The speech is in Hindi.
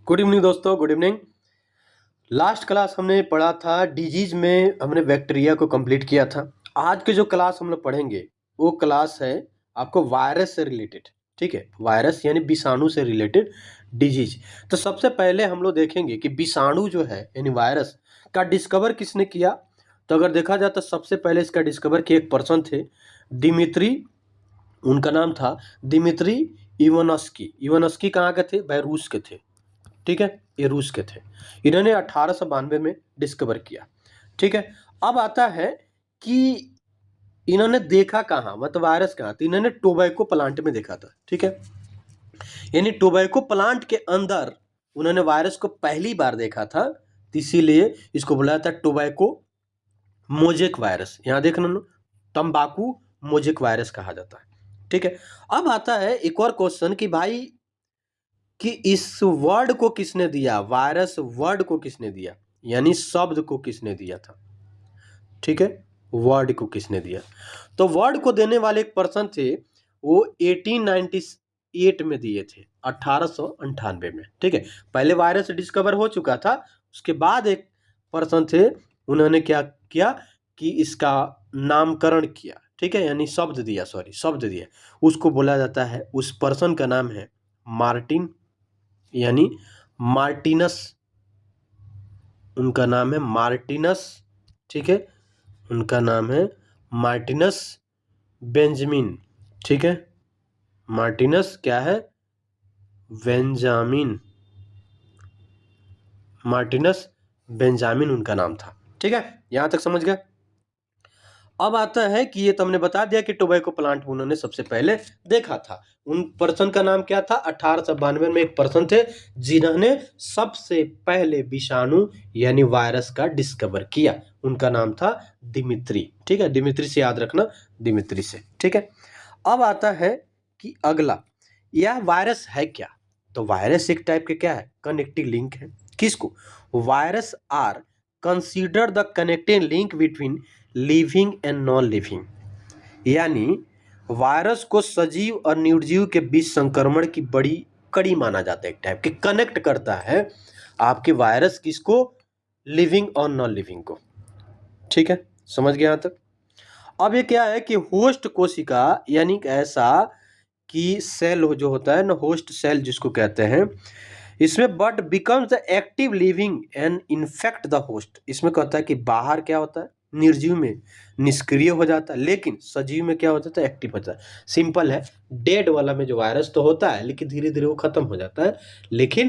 गुड इवनिंग दोस्तों, गुड इवनिंग। लास्ट क्लास हमने पढ़ा था डिजीज में, हमने बैक्टीरिया को कंप्लीट किया था। आज के जो क्लास हम लोग पढ़ेंगे वो क्लास है आपको वायरस से रिलेटेड। ठीक है, वायरस यानी विषाणु से रिलेटेड डिजीज। तो सबसे पहले हम लोग देखेंगे कि विषाणु जो है यानी वायरस का डिस्कवर किसने किया। तो अगर देखा जाए तो सबसे पहले इसका डिस्कवर किए एक पर्सन थे, दिमित्री। उनका नाम था दिमित्री इवानस्की। इवानस्की कहाँ के थे भाई? रूस के थे। ठीक है, ये रूस के थे। इन्होंने 1892 में डिस्कवर किया। ठीक है, अब आता है कि इन्होंने देखा कहाँ, मतलब वायरस कहाँ? तो इन्होंने टोबैको प्लांट में देखा था। ठीक है, यानी टोबैको प्लांट के अंदर उन्होंने वायरस को पहली बार देखा था, तो इसीलिए इसको बुलाया था टोबैको मोजेक वायरस। यहाँ देखना, तंबाकू मोजेक वायरस कहा जाता है। ठीक है, अब आता है एक और क्वेश्चन कि भाई कि इस वर्ड को किसने दिया, वायरस वर्ड को किसने दिया, यानी शब्द को किसने दिया था। ठीक है, वर्ड को किसने दिया? तो वर्ड को देने वाले एक पर्सन थे, वो 1898 में दिए थे, 1898 में। ठीक है, पहले वायरस डिस्कवर हो चुका था, उसके बाद एक पर्सन थे, उन्होंने क्या किया कि इसका नामकरण किया। ठीक है, यानी शब्द दिया, शब्द दिया। उसको बोला जाता है, उस पर्सन का नाम है मार्टिन, यानी मार्टिनस। उनका नाम है मार्टिनस। ठीक है, उनका नाम है मार्टिनस बेंजामिन। ठीक है, मार्टिनस क्या है? बेंजामिन। मार्टिनस बेंजामिन उनका नाम था। ठीक है, यहां तक समझ गए। अब आता है कि ये तो हमने बता दिया कि टोबैको प्लांट उन्होंने सबसे पहले देखा था। उन पर्सन का नाम क्या था? 1892 में एक पर्सन थे जिन्होंने सबसे पहले विषाणु यानी वायरस का डिस्कवर किया। उनका नाम था दिमित्री। ठीक है, दिमित्री से याद रखना, दिमित्री से। ठीक है, अब आता है कि अगला, यह वायरस है क्या? तो वायरस एक टाइप के क्या है? कनेक्टिंग लिंक है। किसको? Virus are consider the connecting link between living and non living, यानी वायरस को सजीव और निर्जीव के बीच संक्रमण की बड़ी कड़ी माना जाता है। एक टाइप के कनेक्ट करता है आपके वायरस किसको? लिविंग और नॉन लिविंग को। ठीक है, समझ गया यहां तक। अब ये क्या है कि होस्ट कोशिका, यानी ऐसा कि सेल जो होता है ना, होस्ट सेल जिसको कहते हैं, इसमें but becomes the active living and infect the host. इसमें कहता है कि बाहर क्या होता है? निर्जीव में निष्क्रिय हो जाता है, लेकिन सजीव में क्या होता है? एक्टिव होता है। सिंपल है, डेड वाला में जो वायरस तो होता है लेकिन धीरे धीरे वो खत्म हो जाता है, लेकिन